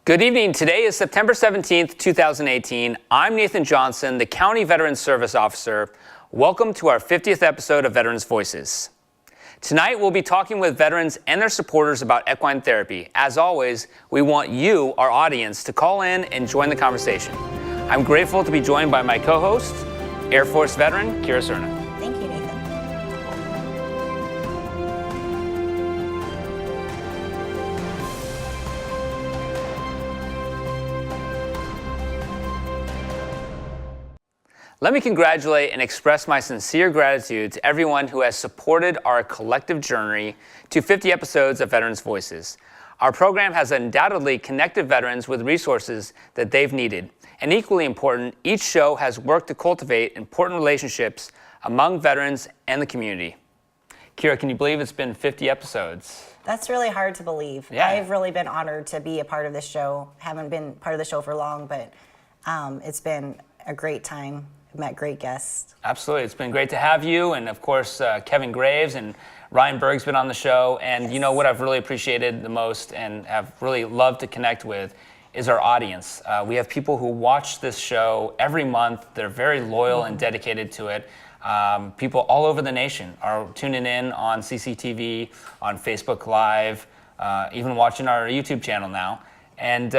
Good evening. Today is September 17th, 2018. I'm Nathan Johnson, the County Veterans Service Officer. Welcome to our 50th episode of Veterans Voices. Tonight, we'll be talking with veterans and their supporters about equine therapy. As always, we want you, our audience, to call in and join the conversation. I'm grateful to be joined by my co-host, Air Force veteran, Kira Cerna. Thank you, Nathan. Let me congratulate and express my sincere gratitude to everyone who has supported our collective journey to 50 episodes of Veterans Voices. Our program has undoubtedly connected veterans with resources that they've needed. And equally important, each show has worked to cultivate important relationships among veterans and the community. Kira, can you believe it's been 50 episodes? That's really hard to believe. Yeah. I've really been honored to be a part of this show. Haven't been part of the show for long, but it's been a great time. I've met great guests. Absolutely. It's been great to have you. And of course, Kevin Graves and Ryan Berg's been on the show. And You know what I've really appreciated the most and have really loved to connect with is our audience. We have people who watch this show every month. They're very loyal and dedicated to it. People all over the nation are tuning in on CCTV, on Facebook Live, even watching our YouTube channel now. And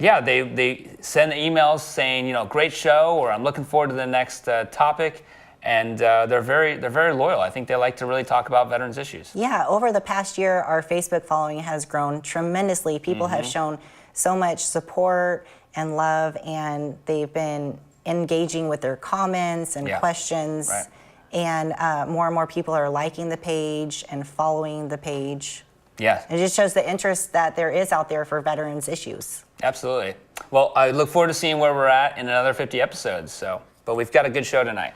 yeah, they send emails saying, great show, or I'm looking forward to the next topic. And they're very loyal. I think they like to really talk about veterans issues. Yeah, over the past year, our Facebook following has grown tremendously. People have shown so much support and love, and they've been engaging with their comments and questions. Right. And more and more people are liking the page and following the page. Yeah. It just shows the interest that there is out there for veterans issues. Absolutely. Well, I look forward to seeing where we're at in another 50 episodes. But we've got a good show tonight.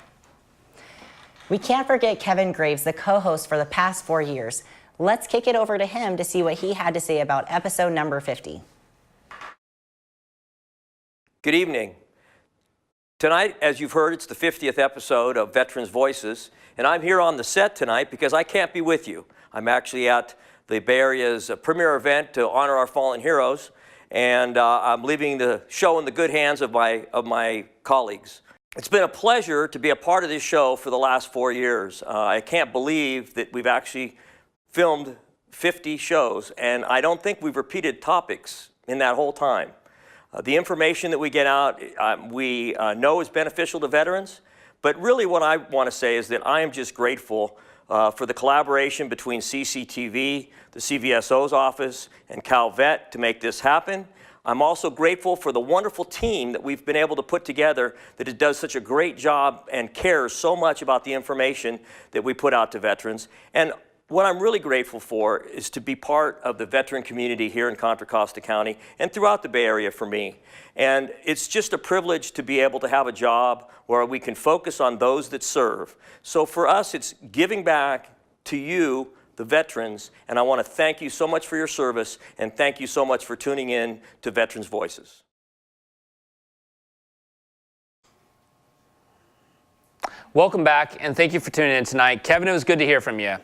We can't forget Kevin Graves, the co-host for the past 4 years. Let's kick it over to him to see what he had to say about episode number 50. Good evening. Tonight, as you've heard, it's the 50th episode of Veterans Voices, and I'm here on the set tonight because I can't be with you. I'm actually at the Bay Area's premier event to honor our fallen heroes, and I'm leaving the show in the good hands of my colleagues. It's been a pleasure to be a part of this show for the last 4 years. I can't believe that we've actually filmed 50 shows, and I don't think we've repeated topics in that whole time. The information that we get out, we know is beneficial to veterans, but really what I want to say is that I am just grateful for the collaboration between CCTV, the CVSO's office, and CalVet to make this happen. I'm also grateful for the wonderful team that we've been able to put together that it does such a great job and cares so much about the information that we put out to veterans. And what I'm really grateful for is to be part of the veteran community here in Contra Costa County and throughout the Bay Area for me. And it's just a privilege to be able to have a job where we can focus on those that serve. So for us, it's giving back to you, the veterans, and I want to thank you so much for your service and thank you so much for tuning in to Veterans Voices. Welcome back, and thank you for tuning in tonight. Kevin, it was good to hear from you.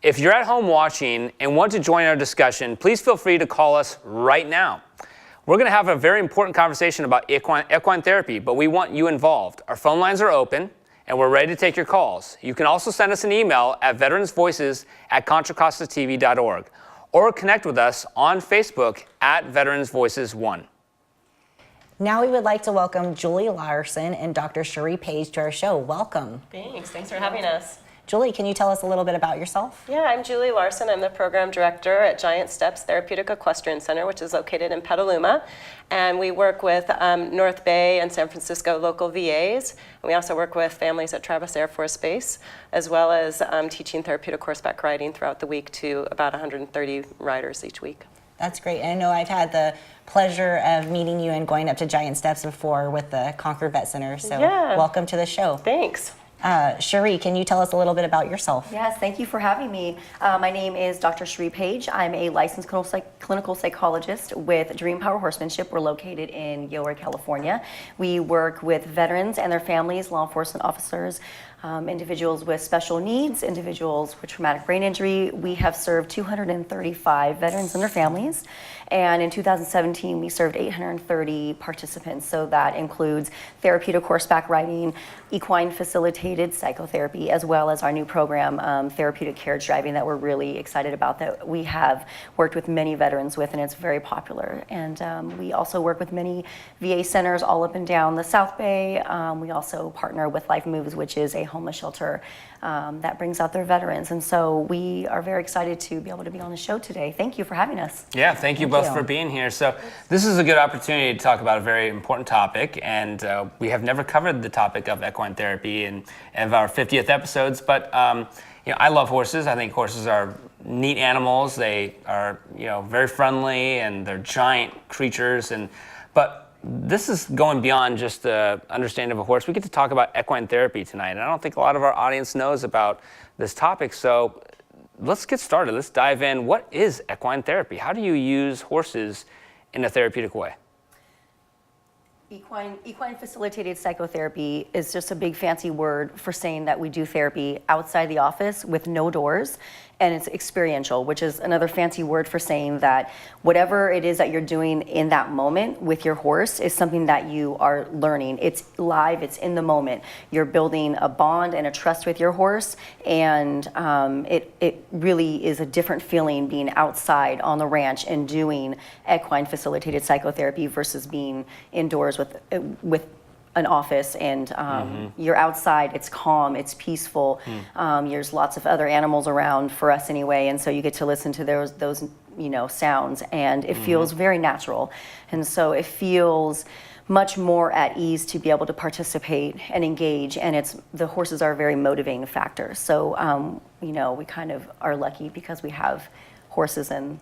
If you're at home watching and want to join our discussion, please feel free to call us right now. We're going to have a very important conversation about equine therapy, but we want you involved. Our phone lines are open, and we're ready to take your calls. You can also send us an email at veteransvoices@contracostatv.org or connect with us on Facebook at Veterans Voices 1. Now we would like to welcome Julie Larson and Dr. H.O.P.E Page to our show. Welcome. Thanks for having us. Julie, can you tell us a little bit about yourself? Yeah, I'm Julie Larson. I'm the program director at Giant Steps Therapeutic Equestrian Center, which is located in Petaluma. And we work with North Bay and San Francisco local VAs. And we also work with families at Travis Air Force Base, as well as teaching therapeutic horseback riding throughout the week to about 130 riders each week. That's great. And I know I've had the pleasure of meeting you and going up to Giant Steps before with the Concord Vet Center. So welcome to the show. Thanks. Cherie, can you tell us a little bit about yourself? Yes, thank you for having me. My name is Dr. H.O.P.E Page. I'm a licensed clinical psychologist with Dream Power Horsemanship. We're located in Gilroy, California. We work with veterans and their families, law enforcement officers, individuals with special needs, individuals with traumatic brain injury. We have served 235 veterans and their families. And in 2017, we served 830 participants. So that includes therapeutic horseback riding, equine facilitated psychotherapy, as well as our new program, therapeutic carriage driving, that we're really excited about, that we have worked with many veterans with, and it's very popular. And we also work with many VA centers all up and down the South Bay. We also partner with Life Moves, which is a homeless shelter that brings out their veterans. And so we are very excited to be able to be on the show today. Thank you for having us. Yeah, thank you both for being here. So this is a good opportunity to talk about a very important topic, and we have never covered the topic of equine therapy in our 50th episodes, but I love horses. I think horses are neat animals. They are very friendly, and they're giant creatures, but this is going beyond just the understanding of a horse. We get to talk about equine therapy tonight, and I don't think a lot of our audience knows about this topic. So let's get started. Let's dive in. What is equine therapy? How do you use horses in a therapeutic way? Equine facilitated psychotherapy is just a big fancy word for saying that we do therapy outside the office with no doors, and it's experiential, which is another fancy word for saying that whatever it is that you're doing in that moment with your horse is something that you are learning. It's live, it's in the moment. You're building a bond and a trust with your horse, and it really is a different feeling being outside on the ranch and doing equine facilitated psychotherapy versus being indoors with an office, and you're outside, it's calm, it's peaceful. There's lots of other animals around for us anyway, and so you get to listen to those sounds, and it feels very natural. And so it feels much more at ease to be able to participate and engage, and the horses are a very motivating factor. So we kind of are lucky because we have horses, and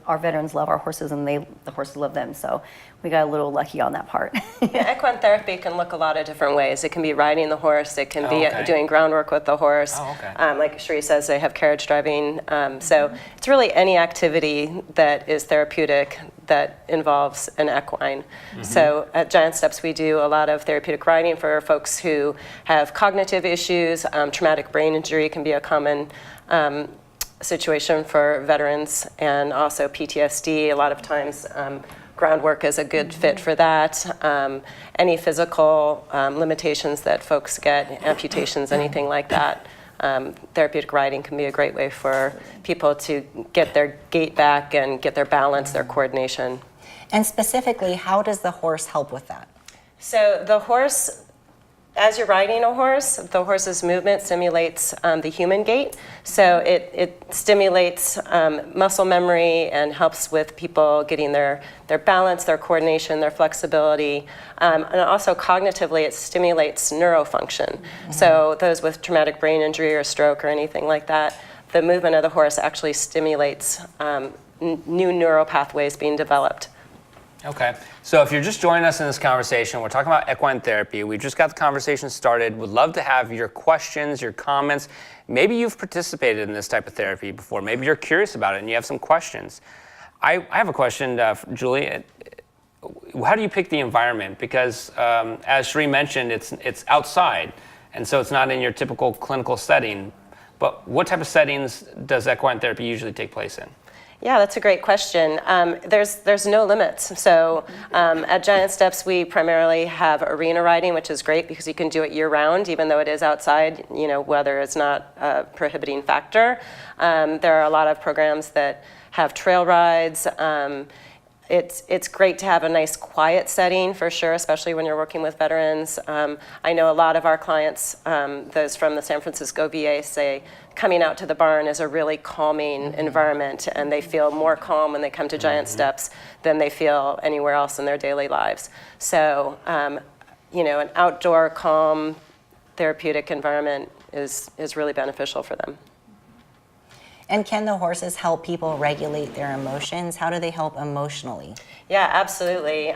our veterans love our horses, and the horses love them. So we got a little lucky on that part. Equine therapy can look a lot of different ways. It can be riding the horse. It can be doing groundwork with the horse. Like Sheree says, they have carriage driving. So it's really any activity that is therapeutic that involves an equine. So at Giant Steps, we do a lot of therapeutic riding for folks who have cognitive issues. Traumatic brain injury can be a common situation for veterans, and also PTSD. A lot of times groundwork is a good fit for that. Any physical limitations that folks get, amputations, anything like that, therapeutic riding can be a great way for people to get their gait back and get their balance, their coordination. And specifically, how does the horse help with that? So the horse, as you're riding a horse, the horse's movement stimulates the human gait. So it stimulates muscle memory and helps with people getting their balance, their coordination, their flexibility. And also cognitively, it stimulates neurofunction. So those with traumatic brain injury or stroke or anything like that, the movement of the horse actually stimulates new neural pathways being developed. Okay, so if you're just joining us in this conversation, we're talking about equine therapy. We just got the conversation started. Would love to have your questions, your comments. Maybe you've participated in this type of therapy before. Maybe you're curious about it and you have some questions. I have a question, Julie. How do you pick the environment? Because as Sheree mentioned, it's outside, and so it's not in your typical clinical setting. But what type of settings does equine therapy usually take place in? Yeah, that's a great question. There's no limits. So at Giant Steps, we primarily have arena riding, which is great because you can do it year-round, even though it is outside. Weather is not a prohibiting factor. There are a lot of programs that have trail rides. It's great to have a nice quiet setting for sure, especially when you're working with veterans. I know a lot of our clients, those from the San Francisco VA, say coming out to the barn is a really calming environment, and they feel more calm when they come to Giant Steps than they feel anywhere else in their daily lives. So, an outdoor, calm, therapeutic environment is really beneficial for them. And can the horses help people regulate their emotions? How do they help emotionally? Yeah, absolutely.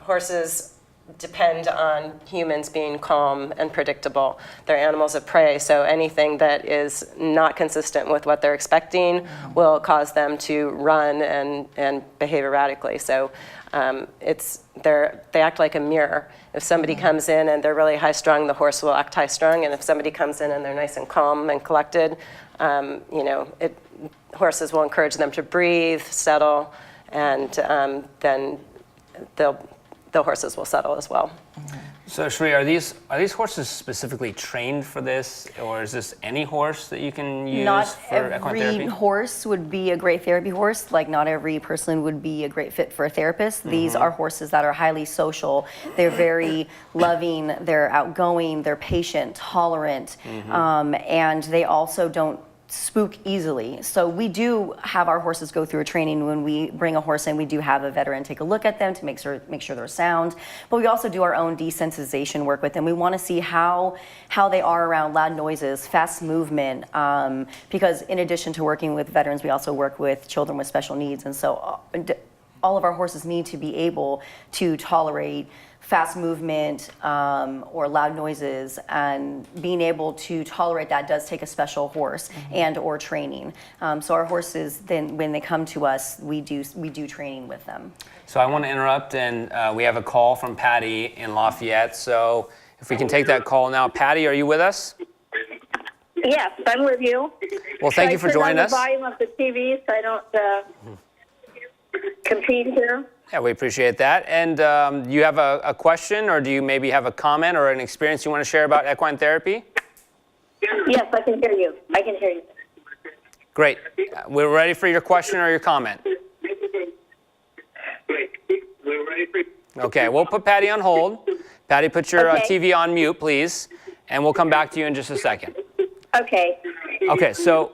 Horses depend on humans being calm and predictable. They're animals of prey, so anything that is not consistent with what they're expecting will cause them to run and behave erratically. So they act like a mirror. If somebody comes in and they're really high-strung, the horse will act high-strung, and if somebody comes in and they're nice and calm and collected, horses will encourage them to breathe, settle, and then the horses will settle as well. So Sheree, are these horses specifically trained for this, or is this any horse that you can use Not for equine therapy? every horse would be a great therapy horse, like not every person would be a great fit for a therapist. These are horses that are highly social. They're very loving, they're outgoing, they're patient, tolerant, and they also don't spook easily. So we do have our horses go through a training. When we bring a horse in, we do have a veteran take a look at them to make sure they're sound. But we also do our own desensitization work with them. We want to see how they are around loud noises, fast movement, because in addition to working with veterans, we also work with children with special needs. And so all of our horses need to be able to tolerate fast movement or loud noises, and being able to tolerate that does take a special horse and or training. So our horses, then when they come to us, we do training with them. So I want to interrupt, and we have a call from Patty in Lafayette. So if we can take that call now. Patty, are you with us? Yes, I'm with you. Well, thank you for joining us. I turn on the volume of the TV so I don't compete here. Yeah, we appreciate that. And you have a question, or do you maybe have a comment or an experience you want to share about equine therapy? Yes, I can hear you. I can hear you. Great. We're ready for your question or your comment. Okay, we'll put Patty on hold. Patty, put your TV on mute, please, and we'll come back to you in just a second. Okay. Okay, so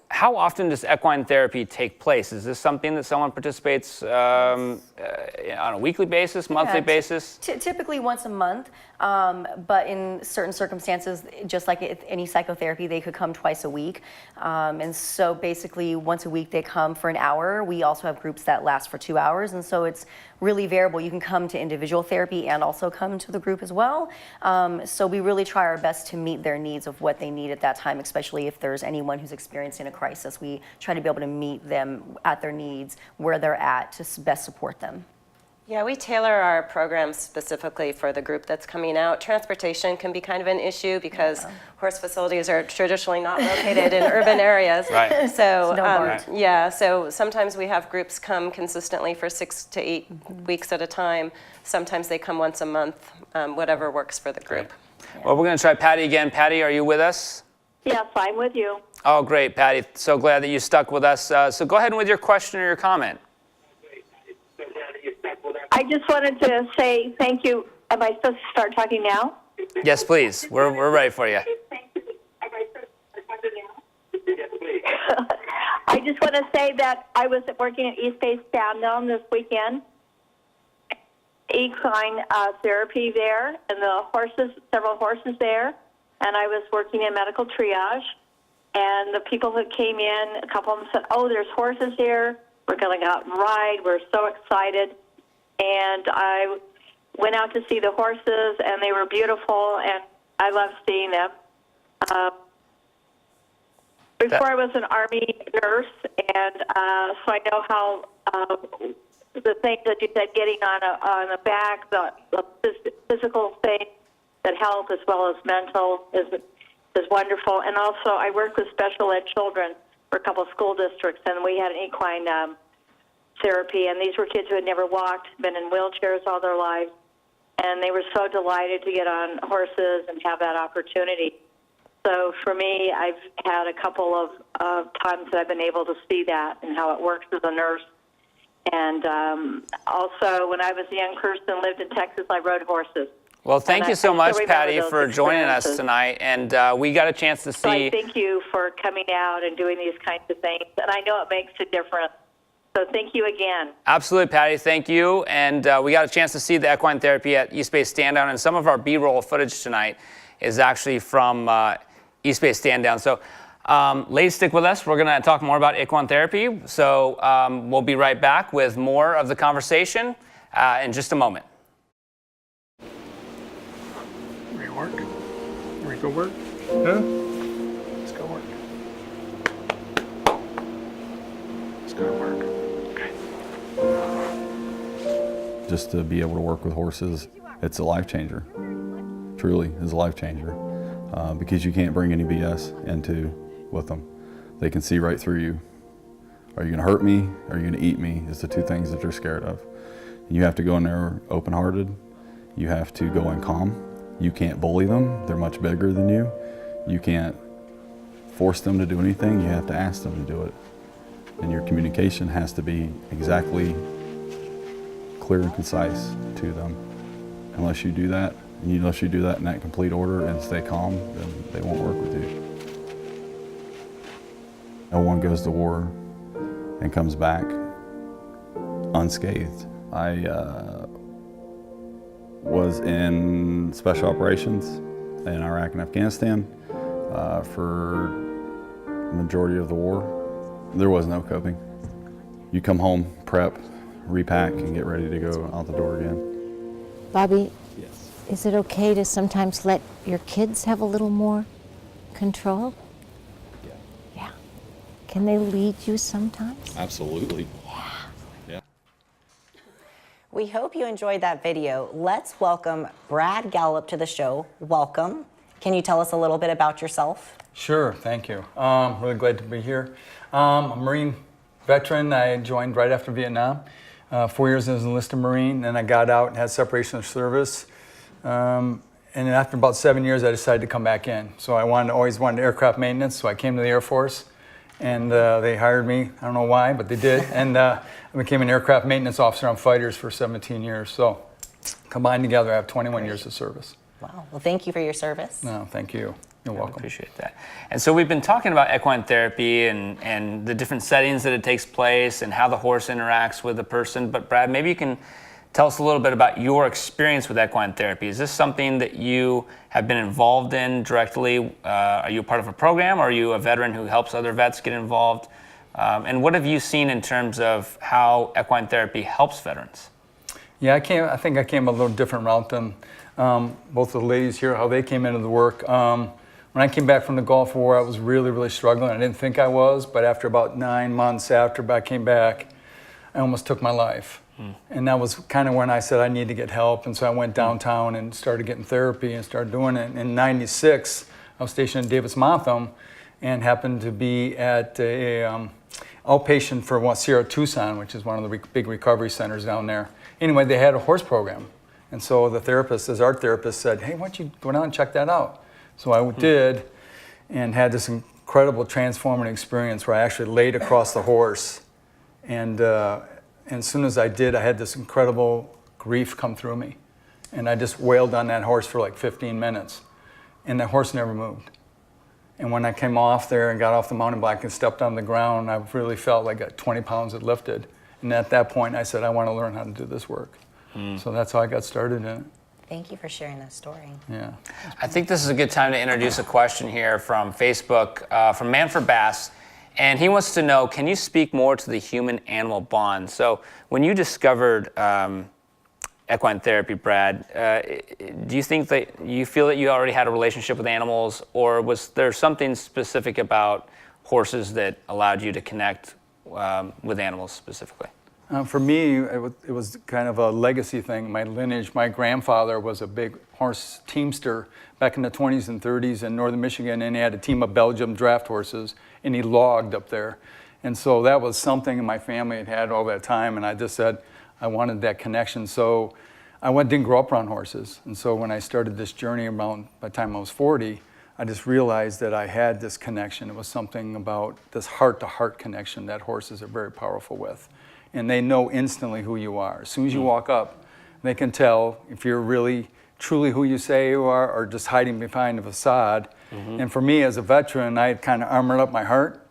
how often does equine therapy take place? Is this something that someone participates on a weekly basis, monthly basis? Typically once a month, but in certain circumstances, just like any psychotherapy, they could come twice a week. And so basically once a week they come for an hour. We also have groups that last for 2 hours, and so it's really variable. You can come to individual therapy and also come to the group as well. So we really try our best to meet their needs of what they need at that time, especially if there's anyone who's experiencing a crisis. We try to be able to meet them at their needs, where they're at, to best support them. Yeah, we tailor our programs specifically for the group that's coming out. Transportation can be kind of an issue because horse facilities are traditionally not located in urban areas. Right. So, Right. yeah, so sometimes we have groups come consistently for 6 to 8 weeks at a time. Sometimes they come once a month, whatever works for the group. Right. Well, we're going to try Patty again. Patty, are you with us? Yes, I'm with you. Oh, great, Patty. So glad that you stuck with us. So go ahead with your question or your comment. I just wanted to say thank you. Am I supposed to start talking now? Yes, please. We're ready for you. I just want to say that I was working at East Bay Stand-Down this weekend. Equine therapy there, and several horses there, and I was working in medical triage. And the people who came in, a couple of them said, "Oh, there's horses here. We're going to go out and ride. We're so excited." And I went out to see the horses, and they were beautiful, and I love seeing them. Before I was an Army nurse, and so I know how the things that you said, getting on the back, the physical thing that help as well as mental is wonderful. And also, I worked with special ed children for a couple of school districts, and we had an equine therapy, and these were kids who had never walked, been in wheelchairs all their lives, and they were so delighted to get on horses and have that opportunity. So for me, I've had a couple of times that I've been able to see that and how it works as a nurse. And also, when I was a young person, lived in Texas, I rode horses. Well, thank you so much, Patty, those for joining us experiences. tonight. And we got a chance to So I see. thank you for coming out and doing these kinds of things. And I know it makes a difference. So thank you again. Absolutely, Patty. Thank you. And we got a chance to see the equine therapy at East Bay Stand-Down. And some of our B-roll footage tonight is actually from East Bay Stand-Down. So ladies, stick with us. We're going to talk more about equine therapy. So we'll be right back with more of the conversation in just a moment. go work? Huh? Let's go work. Let's go to work. Okay. Just to be able to work with horses, it's a life changer. Truly is a life changer. Because you can't bring any BS with them. They can see right through you. Are you gonna hurt me? Are you gonna eat me? Is the two things that they're scared of. You have to go in there open-hearted. You have to go in calm. You can't bully them. They're much bigger than you. You can't force them to do anything. You have to ask them to do it. And your communication has to be exactly clear and concise to them. Unless you do that in that complete order and stay calm, then they won't work with you. No one goes to war and comes back unscathed. I was in special operations in Iraq and Afghanistan for the majority of the war. There was no coping. You come home, prep, repack, and get ready to go out the door again. Bobby, Yes. is it okay to sometimes let your kids have a little more control? Yeah. Can they lead you sometimes? Absolutely. We hope you enjoyed that video. Let's welcome Brad Gallup to the show. Welcome. Can you tell us a little bit about yourself? Sure, thank you. Really glad to be here. I'm a Marine veteran. I joined right after Vietnam. 4 years as an enlisted Marine, then I got out and had separation of service. And then after about 7 years, I decided to come back in. So I always wanted aircraft maintenance, so I came to the Air Force. And they hired me, I don't know why, but they did. And I became an aircraft maintenance officer on fighters for 17 years. So combined together, I have 21 years of service. Wow. Well, thank you for your service. No, thank you. You're welcome. Appreciate that. And so we've been talking about equine therapy and the different settings that it takes place and how the horse interacts with the person. But Brad, maybe you can tell us a little bit about your experience with equine therapy. Is this something that you have been involved in directly? Are you a part of a program, or are you a veteran who helps other vets get involved? And what have you seen in terms of how equine therapy helps veterans? Yeah, I think I came a little different route than both of the ladies here, how they came into the work. When I came back from the Gulf War, I was really, really struggling. I didn't think I was, but after about 9 months after I came back, I almost took my life. And that was kind of when I said I need to get help. And so I went downtown and started getting therapy and started doing it. In '96, I was stationed in Davis-Monthan and happened to be at a outpatient for Sierra Tucson, which is one of the big recovery centers down there. Anyway, they had a horse program. And so the therapist, as our therapist, said, hey, why don't you go down and check that out? So I did, and had this incredible transformative experience where I actually laid across the horse. And as soon as I did, I had this incredible grief come through me. And I just wailed on that horse for like 15 minutes. And that horse never moved. And when I came off there and got off the mountain bike and stepped on the ground, I really felt like 20 pounds had lifted. And at that point, I said, I want to learn how to do this work. So that's how I got started in it. Thank you for sharing that story. Yeah. I think this is a good time to introduce a question here from Facebook from Manfred Bass. And he wants to know, can you speak more to the human-animal bond? So when you discovered equine therapy, Brad, do you think that you feel that you already had a relationship with animals, or was there something specific about horses that allowed you to connect with animals specifically? For me, it was kind of a legacy thing. My lineage, my grandfather was a big horse teamster back in the 20s and 30s in northern Michigan, and he had a team of Belgium draft horses, and he logged up there. And so that was something in my family had had all that time, and I just said I wanted that connection. So I didn't grow up around horses. And so when I started this journey around, by the time I was 40, I just realized that I had this connection. It was something about this heart-to-heart connection that horses are very powerful with. And they know instantly who you are. As soon as you walk up, they can tell if you're really, truly who you say you are, or just hiding behind a facade. And for me as a veteran, I had kind of armored up my heart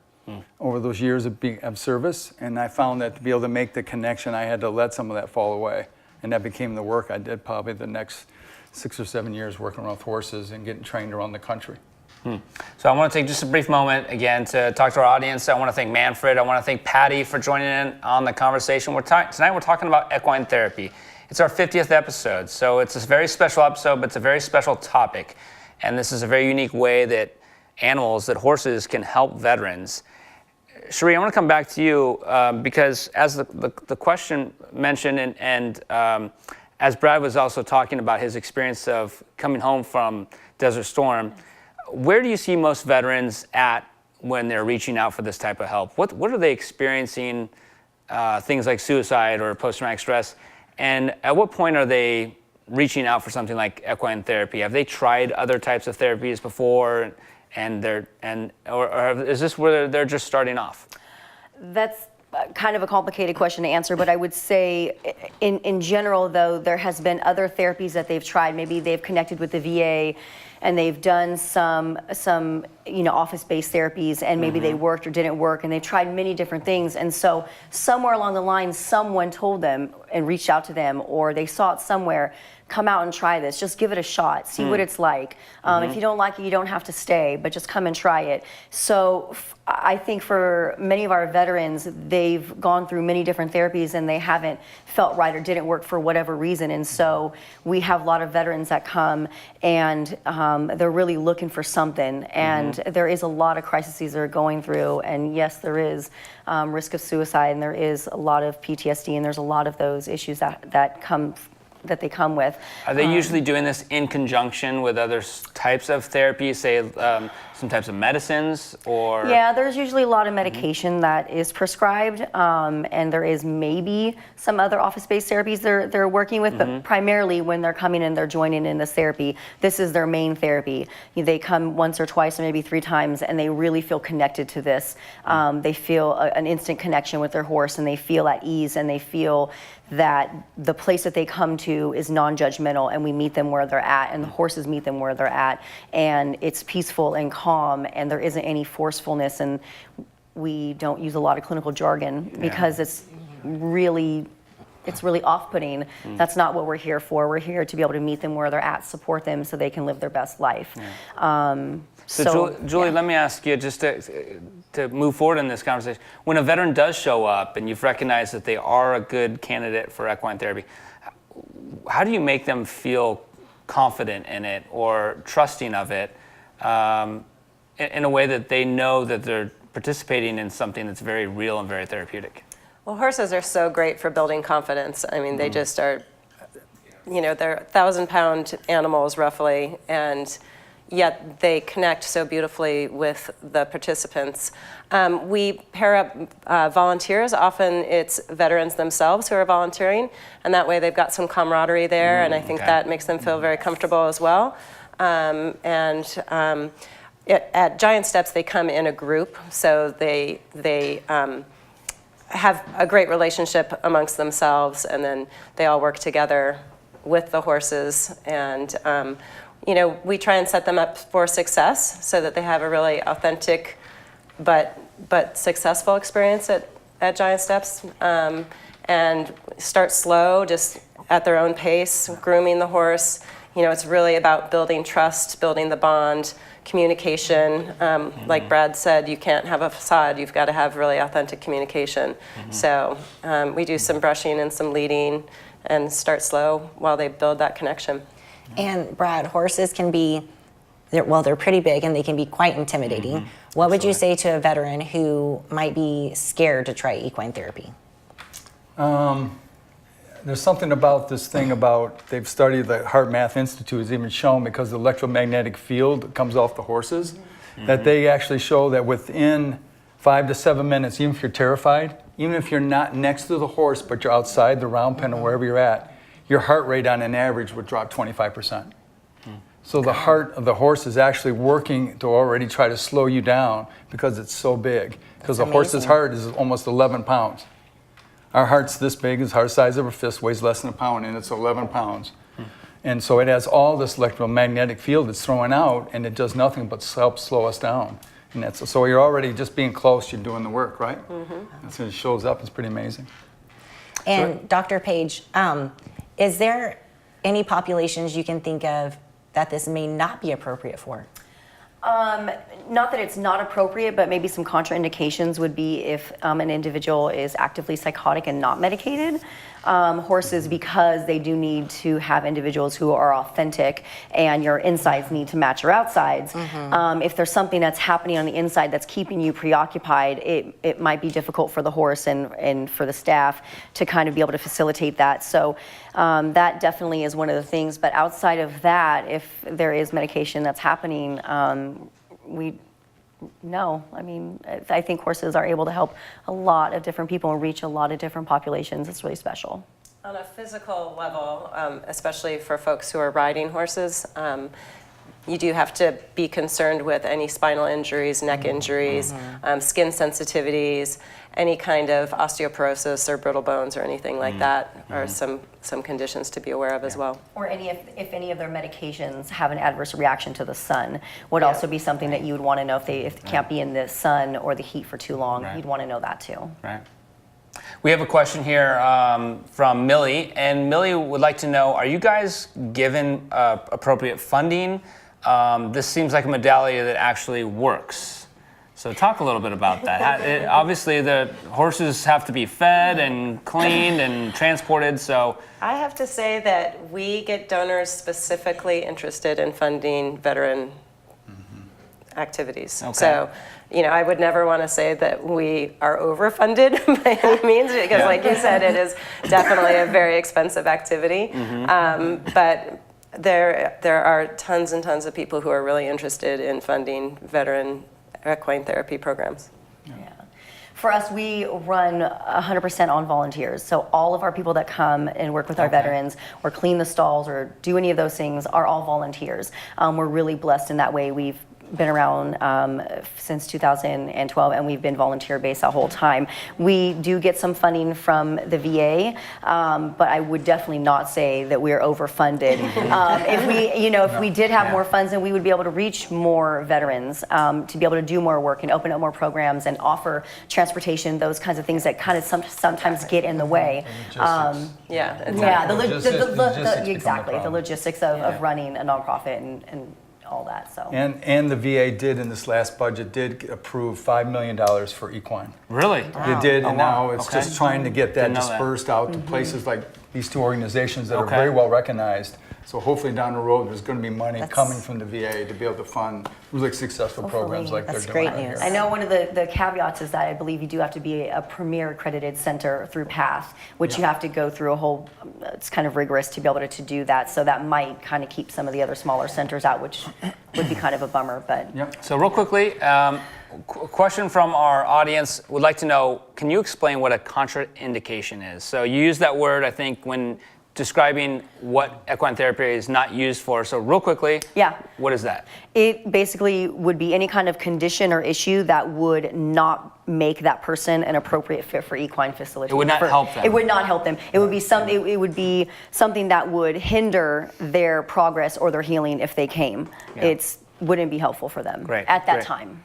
over those years of service. And I found that to be able to make the connection, I had to let some of that fall away. And that became the work I did probably the next 6 or 7 years working around with horses and getting trained around the country. So I want to take just a brief moment again to talk to our audience. I want to thank Manfred. I want to thank Patty for joining in on the conversation. Tonight we're talking about equine therapy. It's our 50th episode, so it's a very special episode, but it's a very special topic. and this is a very unique way that horses can help veterans. Cherie, I want to come back to you because as the question mentioned, and as Brad was also talking about his experience of coming home from Desert Storm, where do you see most veterans at when they're reaching out for this type of help? What are they experiencing, things like suicide or post-traumatic stress, and at what point are they reaching out for something like equine therapy? Have they tried other types of therapies before, or is this where they're just starting off? That's kind of a complicated question to answer, but I would say in general, though, there has been other therapies that they've tried. Maybe they've connected with the VA and they've done some office-based therapies, and maybe they worked or didn't work, and they've tried many different things. And so somewhere along the line, someone told them and reached out to them, or they saw it somewhere, come out and try this. Just give it a shot. See what it's like. If you don't like it, you don't have to stay, but just come and try it. So I think for many of our veterans, they've gone through many different therapies and they haven't felt right or didn't work for whatever reason. And so we have a lot of veterans that come and they're really looking for something. And there is a lot of crises they're going through. And yes, there is risk of suicide, and there is a lot of PTSD, and there's a lot of those issues that they come with. Are they usually doing this in conjunction with other types of therapy, say some types of medicines, or? Yeah, there's usually a lot of medication that is prescribed, and there is maybe some other office-based therapies they're working with, but primarily when they're coming in, they're joining in this therapy. This is their main therapy. They come once or twice or maybe 3 times, and they really feel connected to this. They feel an instant connection with their horse, and they feel at ease, and they feel that the place that they come to is non-judgmental, and we meet them where they're at, and the horses meet them where they're at, and it's peaceful and calm, and there isn't any forcefulness, and we don't use a lot of clinical jargon because it's really off-putting. That's not what we're here for. We're here to be able to meet them where they're at, support them so they can live their best life. So Julie, let me ask you, just to move forward in this conversation, when a veteran does show up and you've recognized that they are a good candidate for equine therapy, how do you make them feel confident in it or trusting of it in a way that they know that they're participating in something that's very real and very therapeutic? Well, horses are so great for building confidence. I mean, they just are, they're 1,000-pound animals roughly, and yet they connect so beautifully with the participants. We pair up volunteers. Often it's veterans themselves who are volunteering, and that way they've got some camaraderie there, and I think that makes them feel very comfortable as well. At Giant Steps, they come in a group, so they have a great relationship amongst themselves, and then they all work together with the horses, and we try and set them up for success so that they have a really authentic but successful experience at Giant Steps, and start slow, just at their own pace, grooming the horse. It's really about building trust, building the bond, communication. Like Brad said, you can't have a facade. You've got to have really authentic communication. So we do some brushing and some leading and start slow while they build that connection. And Brad, horses can be, they're pretty big and they can be quite intimidating. What would you say to a veteran who might be scared to try equine therapy? There's something about this thing about, they've studied, the Heart Math Institute has even shown, because the electromagnetic field comes off the horses, that they actually show that within 5 to 7 minutes, even if you're terrified, even if you're not next to the horse, but you're outside the round pen or wherever you're at, your heart rate on an average would drop 25%. So the heart of the horse is actually working to already try to slow you down because it's so big. Because the horse's heart is almost 11 pounds. Our heart's this big, it's heart size of a fist, weighs less than a pound, and it's 11 pounds. And so it has all this electromagnetic field it's throwing out, and it does nothing but help slow us down. And so you're already just being close, you're doing the work, right? That's when it shows up, it's pretty amazing. And Dr. Page, is there any populations you can think of that this may not be appropriate for? Not that it's not appropriate, but maybe some contraindications would be if an individual is actively psychotic and not medicated. Horses, because they do need to have individuals who are authentic and your insides need to match your outsides. If there's something that's happening on the inside that's keeping you preoccupied, it might be difficult for the horse and for the staff to kind of be able to facilitate that. So that definitely is one of the things. But outside of that, if there is medication that's happening, no. I mean, I think horses are able to help a lot of different people and reach a lot of different populations. It's really special. On a physical level, especially for folks who are riding horses, you do have to be concerned with any spinal injuries, neck injuries, skin sensitivities, any kind of osteoporosis or brittle bones or anything like that are some conditions to be aware of as well. Or if any of their medications have an adverse reaction to the sun would also be something that you would want to know if they can't be in the sun or the heat for too long. You'd want to know that too. Right. We have a question here from Millie, and Millie would like to know, are you guys given appropriate funding? This seems like a modality that actually works. So talk a little bit about that. Obviously, the horses have to be fed and cleaned and transported, so... I have to say that we get donors specifically interested in funding veteran activities. Okay. So, I would never want to say that we are overfunded by any means, because like you said, it is definitely a very expensive activity. But there are tons and tons of people who are really interested in funding veteran equine therapy programs. Yeah. For us, we run 100% on volunteers. So all of our people that come and work with our veterans or clean the stalls or do any of those things are all volunteers. We're really blessed in that way. We've been around since 2012, and we've been volunteer-based the whole time. We do get some funding from the VA, but I would definitely not say that we're overfunded. If we did have more funds, then we would be able to reach more veterans, to be able to do more work and open up more programs and offer transportation, those kinds of things that kind of sometimes get in the way. The logistics of running a nonprofit and all that. So and the VA did in this last budget did approve $5 million for equine. Really? Wow. It did, and now it's just trying to get that dispersed out to places like these two organizations that are very well recognized. So hopefully down the road there's going to be money coming from the VA to be able to fund really successful programs like they're doing out here. I know one of the caveats is that I believe you do have to be a premier accredited center through PATH, which you have to go through a whole, it's kind of rigorous to be able to do that. So that might kind of keep some of the other smaller centers out, which would be kind of a bummer. But So real quickly, question from our audience would like to know, can you explain what a contraindication is? So you use that word, I think, when describing what equine therapy is not used for. So real quickly, what is that? It basically would be any kind of condition or issue that would not make that person an appropriate fit for equine facility. It would not help them. It would not help them. It would be it would be something that would hinder their progress or their healing if they came. It wouldn't be helpful for them at that time.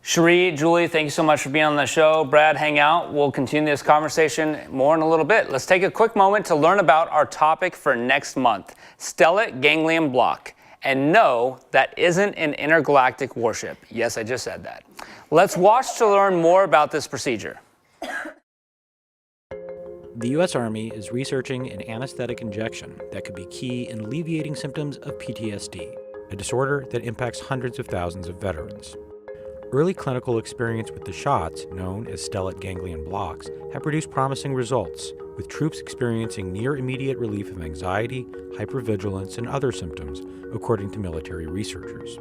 Cherie, Julie, thank you so much for being on the show. Brad, hang out. We'll continue this conversation more in a little bit. Let's take a quick moment to learn about our topic for next month, stellate ganglion block. And no, that isn't an intergalactic warship. Yes, I just said that. Let's watch to learn more about this procedure. The U.S. Army is researching an anesthetic injection that could be key in alleviating symptoms of PTSD, a disorder that impacts hundreds of thousands of veterans. Early clinical experience with the shots, known as stellate ganglion blocks, have produced promising results, with troops experiencing near immediate relief of anxiety, hypervigilance, and other symptoms, according to military researchers.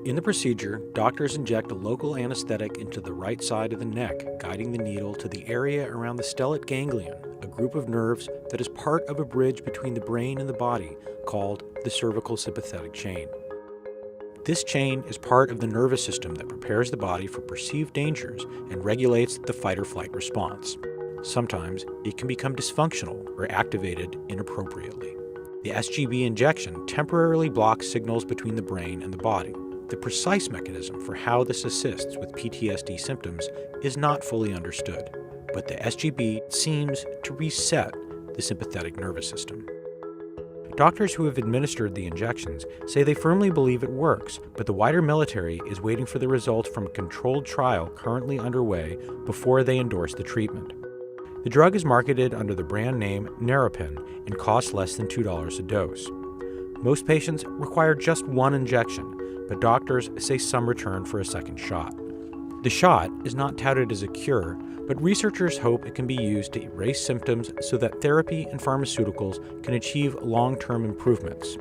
In the procedure, doctors inject a local anesthetic into the right side of the neck, guiding the needle to the area around the stellate ganglion, a group of nerves that is part of a bridge between the brain and the body, called the cervical sympathetic chain. This chain is part of the nervous system that prepares the body for perceived dangers and regulates the fight-or-flight response. Sometimes it can become dysfunctional or activated inappropriately. The SGB injection temporarily blocks signals between the brain and the body. The precise mechanism for how this assists with PTSD symptoms is not fully understood, but the SGB seems to reset the sympathetic nervous system. Doctors who have administered the injections say they firmly believe it works, but the wider military is waiting for the results from a controlled trial currently underway before they endorse the treatment. The drug is marketed under the brand name Neuropen and costs less than $2 a dose. Most patients require just one injection, but doctors say some return for a second shot. The shot is not touted as a cure, but researchers hope it can be used to erase symptoms so that therapy and pharmaceuticals can achieve long-term improvements.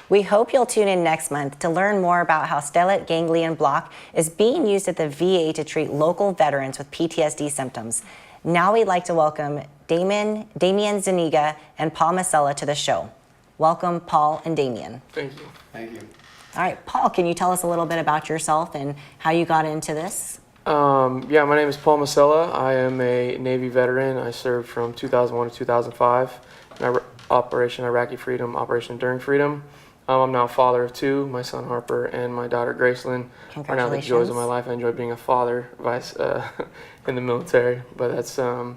We hope you'll tune in next month to learn more about how stellate ganglion block is being used at the VA to treat local veterans with PTSD symptoms. Now we'd like to welcome Damian Zuniga and Paul Masella to the show. Welcome, Paul and Damian. Thank you. Thank you. All right, Paul, can you tell us a little bit about yourself and how you got into this? Yeah, my name is Paul Masella. I am a Navy veteran. I served from 2001 to 2005 in Operation Iraqi Freedom, Operation Enduring Freedom. I'm now a father of two. My son Harper and my daughter Gracelyn are now the joys of my life. I enjoy being a father in the military, but that's I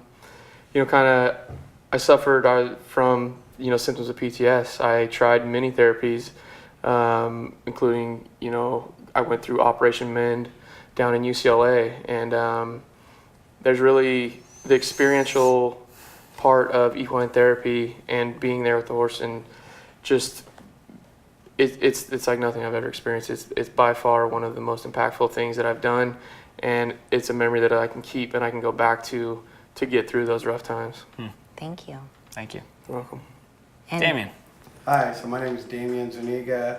suffered from symptoms of PTS. I tried many therapies, including I went through Operation Mend down in UCLA, and there's really the experiential part of equine therapy and being there with the horse, and just it's like nothing I've ever experienced. It's by far one of the most impactful things that I've done, and it's a memory that I can keep and I can go back to get through those rough times. Thank you. Thank you. You're welcome. And Damian. Hi, so my name is Damian Zuniga.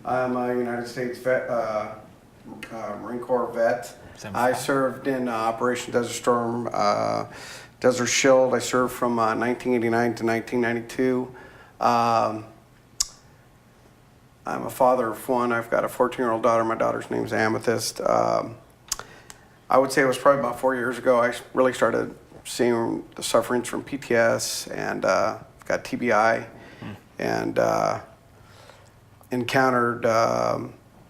I'm a United States Marine Corps vet. I served in Operation Desert Storm, Desert Shield. I served from 1989 to 1992. I'm a father of one. I've got a 14-year-old daughter. My daughter's name's Amethyst. I would say it was probably about 4 years ago I really started seeing the sufferings from PTS, and I've got TBI, and encountered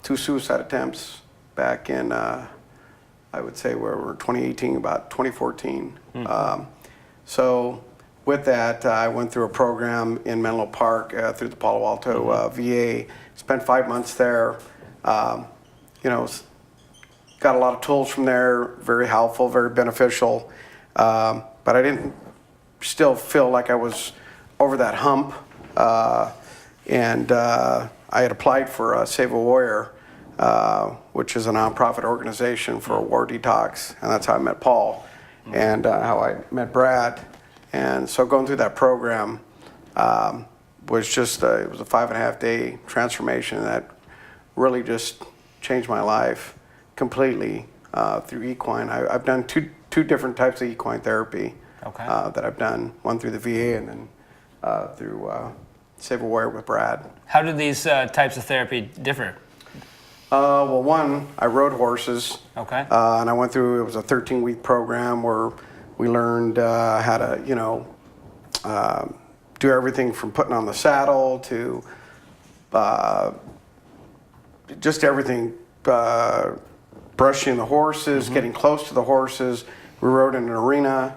2 suicide attempts back in, I would say, where we're 2018, about 2014. So with that, I went through a program in Menlo Park through the Palo Alto VA. Spent 5 months there. Got a lot of tools from there, very helpful, very beneficial. But I didn't still feel like I was over that hump. And I had applied for Save a Warrior, which is a nonprofit organization for a war detox. And that's how I met Paul and how I met Brad. And so going through that program was just, it was a 5.5-day transformation that really just changed my life completely through equine. I've done two different types of equine therapy that I've done, one through the VA and then through Save a Warrior with Brad. How do these types of therapy differ? Well, one, I rode horses. Okay. And I went through, it was a 13-week program where we learned how to, do everything from putting on the saddle to just everything, brushing the horses, getting close to the horses. We rode in an arena.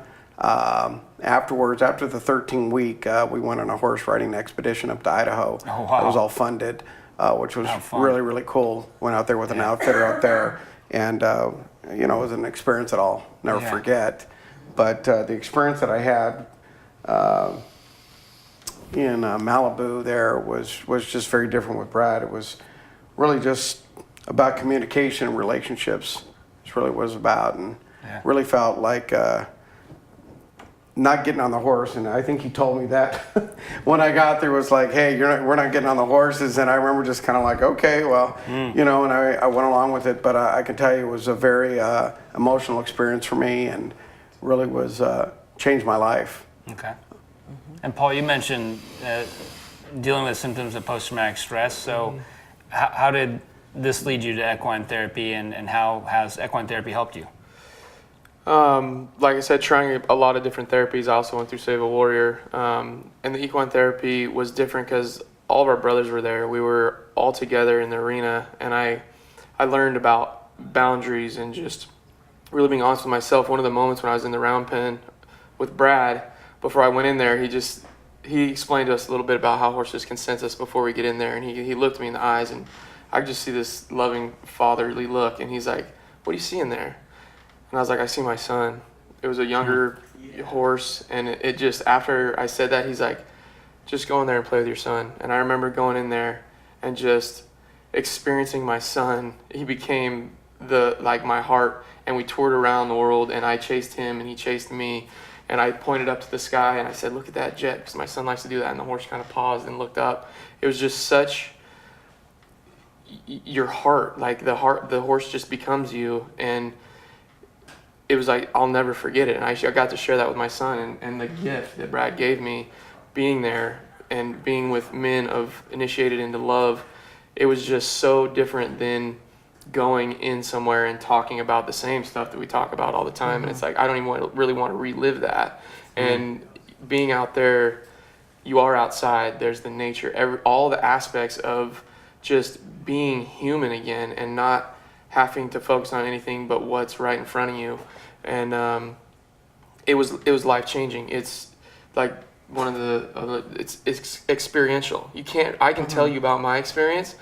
Afterwards, after the 13th week, we went on a horse riding expedition up to Idaho. Oh, wow. It was all funded, which was really, really cool. Went out there with an outfitter out there, and it was an experience that I'll never forget. But the experience that I had in Malibu there was just very different with Brad. It was really just about communication and relationships. That's really what it was about, and really felt like not getting on the horse. And I think he told me that when I got there, was like, hey, we're not getting on the horses. And I remember just kind of like, okay, well, and I went along with it. But I can tell you it was a very emotional experience for me, and really was changed my life. Okay. And Paul, you mentioned dealing with symptoms of post-traumatic stress. So how did this lead you to equine therapy, and how has equine therapy helped you? Like I said, trying a lot of different therapies. I also went through Save a Warrior. And the equine therapy was different because all of our brothers were there. We were all together in the arena, and I learned about boundaries and just really being honest with myself. One of the moments when I was in the round pen, with Brad, before I went in there, he explained to us a little bit about how horses can sense us before we get in there. And he looked me in the eyes, and I could just see this loving fatherly look. And he's like, "What do you see in there?" And I was like, "I see my son." It was a younger horse. And it just, after I said that, he's like, "Just go in there and play with your son." And I remember going in there and just experiencing my son. He became my heart, and we toured around the world, and I chased him and he chased me. And I pointed up to the sky and I said, "Look at that jet," because my son likes to do that. And the horse kind of paused and looked up. It was just such your heart, like the horse just becomes you. And it was like, I'll never forget it. And I got to share that with my son, and the gift that Brad gave me, being there and being with men initiated into love, it was just so different than going in somewhere and talking about the same stuff that we talk about all the time. And it's like, I don't even really want to relive that. And being out there, you are outside, there's the nature, all the aspects of just being human again and not having to focus on anything but what's right in front of you. And it was life-changing. It's like one of the it's experiential. I can tell you about my experience,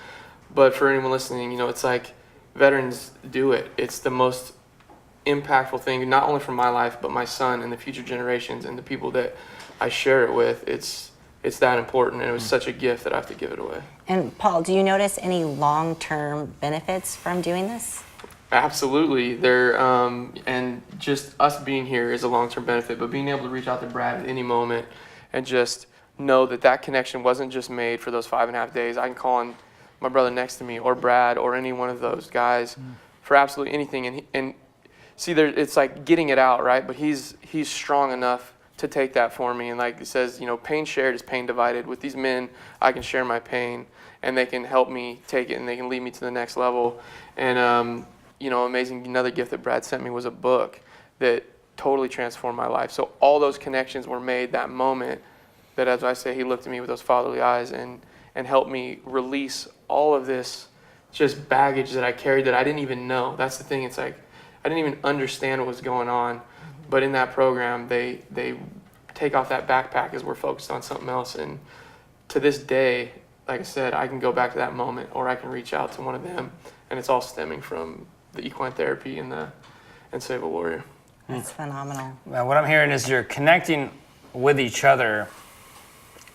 but for anyone listening, it's like, veterans do it. It's the most impactful thing, not only for my life, but my son and the future generations and the people that I share it with. It's that important, and it was such a gift that I have to give it away. And Paul, do you notice any long-term benefits from doing this? Absolutely. And just us being here is a long-term benefit, but being able to reach out to Brad at any moment and just know that connection wasn't just made for those 5.5 days. I can call on my brother next to me, or Brad, or any one of those guys for absolutely anything. And see, it's like getting it out, right? But he's strong enough to take that for me. And like it says, pain shared is pain divided. With these men, I can share my pain, and they can help me take it, and they can lead me to the next level. And amazing. Another gift that Brad sent me was a book that totally transformed my life. So all those connections were made that moment. That, as I say, he looked at me with those fatherly eyes and helped me release all of this just baggage that I carried that I didn't even know. That's the thing. It's like I didn't even understand what was going on. But in that program, they take off that backpack as we're focused on something else. And to this day, like I said, I can go back to that moment, or I can reach out to one of them, and it's all stemming from the equine therapy and Save a Warrior. That's phenomenal. Well, what I'm hearing is you're connecting with each other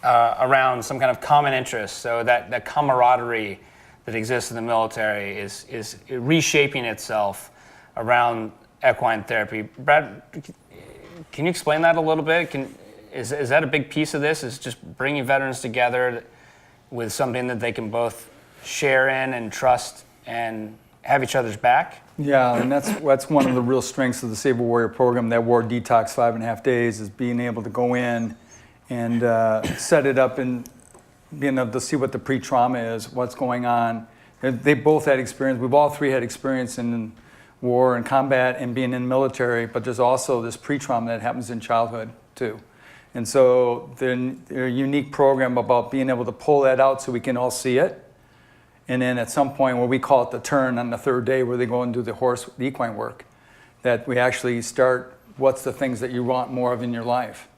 around some kind of common interest. So that camaraderie that exists in the military is reshaping itself around equine therapy. Brad, can you explain that a little bit? Is that a big piece of this? Is just bringing veterans together with something that they can both share in and trust and have each other's back? Yeah, and that's one of the real strengths of the Save a Warrior program, that War Detox 5.5 days, is being able to go in and set it up and being able to see what the pre-trauma is, what's going on. They both had experience. We've all three had experience in war and combat and being in the military, but there's also this pre-trauma that happens in childhood too. And so they're a unique program about being able to pull that out so we can all see it. And then at some point, where we call it the turn on the third day, where they go and do the equine work, that we actually start, what's the things that you want more of in your life?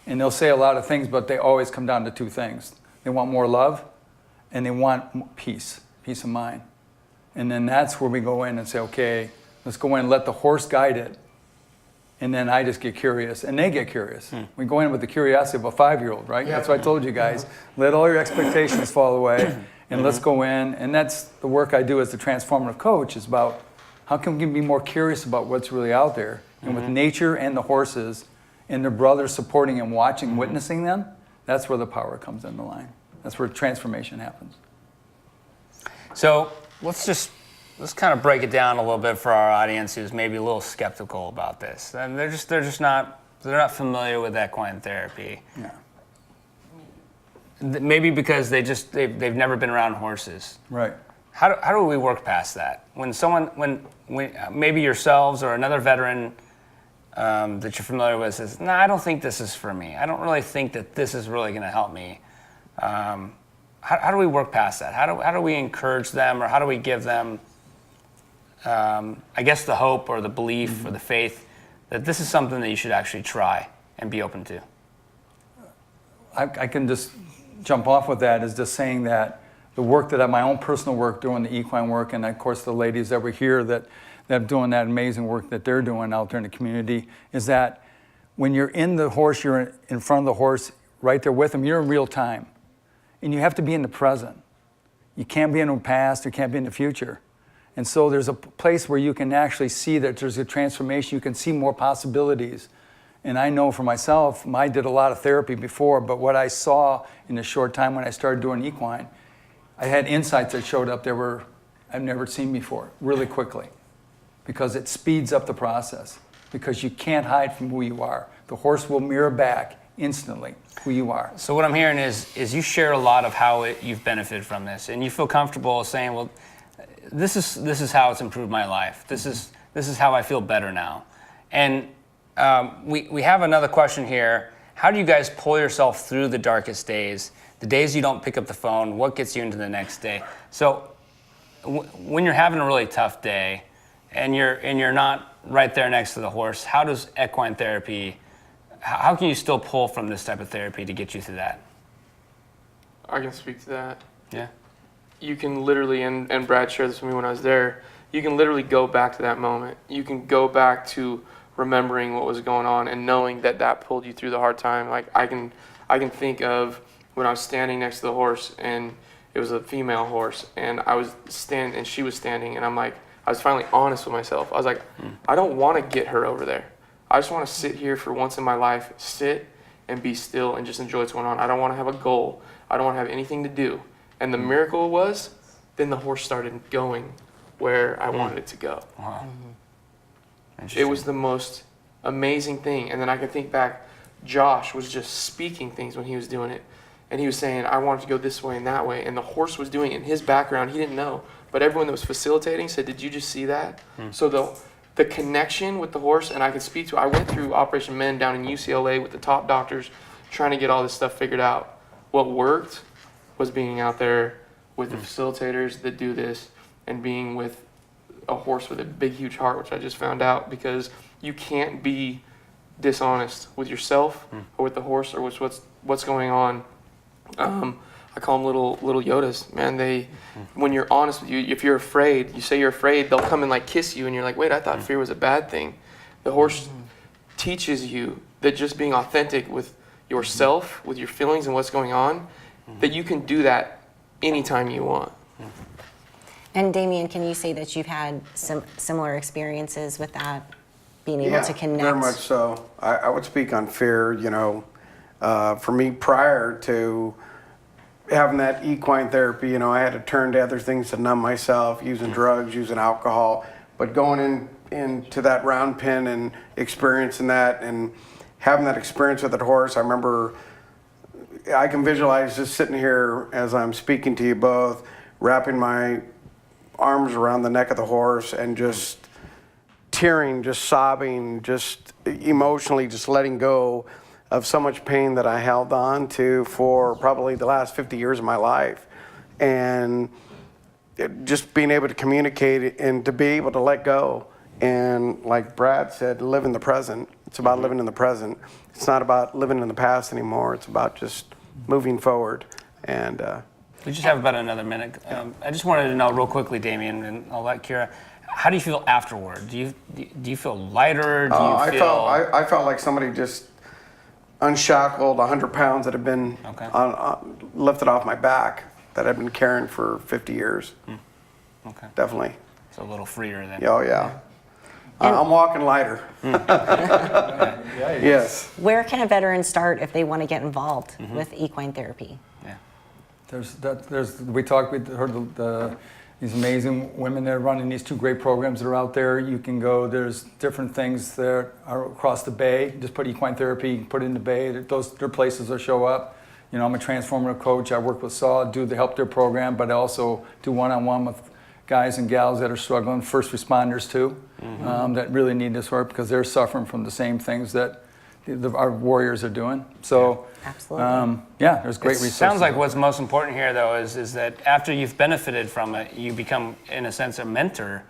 And they'll say a lot of things, but they always come down to two things. They want more love, and they want peace of mind. And then that's where we go in and say, okay, let's go in and let the horse guide it. And then I just get curious, and they get curious. We go in with the curiosity of a 5-year-old, right? Yeah. That's what I told you guys. Let all your expectations fall away, and let's go in. And that's the work I do as the transformative coach, is about how can we be more curious about what's really out there. And with nature and the horses and their brothers supporting and watching, witnessing them, that's where the power comes in the line. That's where transformation happens. So let's kind of break it down a little bit for our audience who's maybe a little skeptical about this. And they're not familiar with equine therapy. Yeah. Maybe because they've never been around horses. Right. How do we work past that? When maybe yourselves or another veteran that you're familiar with says, "No, I don't think this is for me. I don't really think that this is really going to help me." How do we work past that? How do we encourage them, or how do we give them, I guess, the hope or the belief or the faith that this is something that you should actually try? and be open to? I can just jump off with that, is just saying that the work that my own personal work doing the equine work, and of course the ladies that were here that are doing that amazing work that they're doing out there in the community, is that when you're in the horse, you're in front of the horse, right there with them, you're in real time. And you have to be in the present. You can't be in the past, you can't be in the future. And so there's a place where you can actually see that there's a transformation, you can see more possibilities. And I know for myself, I did a lot of therapy before, but what I saw in the short time when I started doing equine, I had insights that showed up that I've never seen before, really quickly. Because it speeds up the process. Because you can't hide from who you are. The horse will mirror back instantly who you are. So what I'm hearing is you share a lot of how you've benefited from this, and you feel comfortable saying, well, this is how it's improved my life. This is how I feel better now. And we have another question here. How do you guys pull yourself through the darkest days, the days you don't pick up the phone? What gets you into the next day? So when you're having a really tough day and you're not right there next to the horse, how does equine therapy, how can you still pull from this type of therapy to get you through that? I can speak to that. Yeah. You can literally, and Brad shared this with me when I was there, you can literally go back to that moment. You can go back to remembering what was going on and knowing that pulled you through the hard time. Like I can think of when I was standing next to the horse, and it was a female horse, and I was standing and she was standing, and I was finally honest with myself. I was like, I don't want to get her over there. I just want to sit here for once in my life, sit and be still and just enjoy what's going on. I don't want to have a goal. I don't want to have anything to do. And the miracle was, then the horse started going where I wanted it to go. Wow. It was the most amazing thing. And then I can think back, Josh was just speaking things when he was doing it. And he was saying, I wanted to go this way and that way. And the horse was doing it. In his background, he didn't know. But everyone that was facilitating said, did you just see that? So the connection with the horse, and I could speak to, I went through Operation Men down in UCLA with the top doctors trying to get all this stuff figured out. What worked was being out there with the facilitators that do this and being with a horse with a big, huge heart, which I just found out, because you can't be dishonest with yourself or with the horse or with what's going on. I call them little Yodas, man. When you're honest with you, if you're afraid, you say you're afraid, they'll come and like kiss you, and you're like, wait, I thought fear was a bad thing. The horse teaches you that just being authentic with yourself, with your feelings and what's going on, that you can do that anytime you want. And Damien, can you say that you've had some similar experiences with that, being able to connect? Very much so. I would speak on fear. For me, prior to having that equine therapy, I had to turn to other things to numb myself, using drugs, using alcohol. But going into that round pen and experiencing that and having that experience with that horse, I remember I can visualize just sitting here as I'm speaking to you both, wrapping my arms around the neck of the horse and just tearing, just sobbing, just emotionally just letting go of so much pain that I held on to for probably the last 50 years of my life. And just being able to communicate and to be able to let go. And like Brad said, live in the present. It's about living in the present. It's not about living in the past anymore. It's about just moving forward. And we just have about another minute. I just wanted to know real quickly, Damien, and I'll let Kira, how do you feel afterward? Do you feel lighter? I felt like somebody just unshackled 100 pounds that had been lifted off my back that I've been carrying for 50 years. Okay. Definitely. So a little freer then. Oh, yeah. I'm walking lighter. Yes. Where can a veteran start if they want to get involved with equine therapy? Yeah. We heard these amazing women that are running these two great programs that are out there. You can go, there's different things that are across the bay. Just put equine therapy, put it in the bay. There are places that show up. I'm a transformative coach. I work with SAW, do the Help Their program, but I also do one-on-one with guys and gals that are struggling, first responders too, that really need this work because they're suffering from the same things that our warriors are doing. So, absolutely. There's great resources. Sounds like what's most important here, though, is that after you've benefited from it, you become, in a sense, a mentor.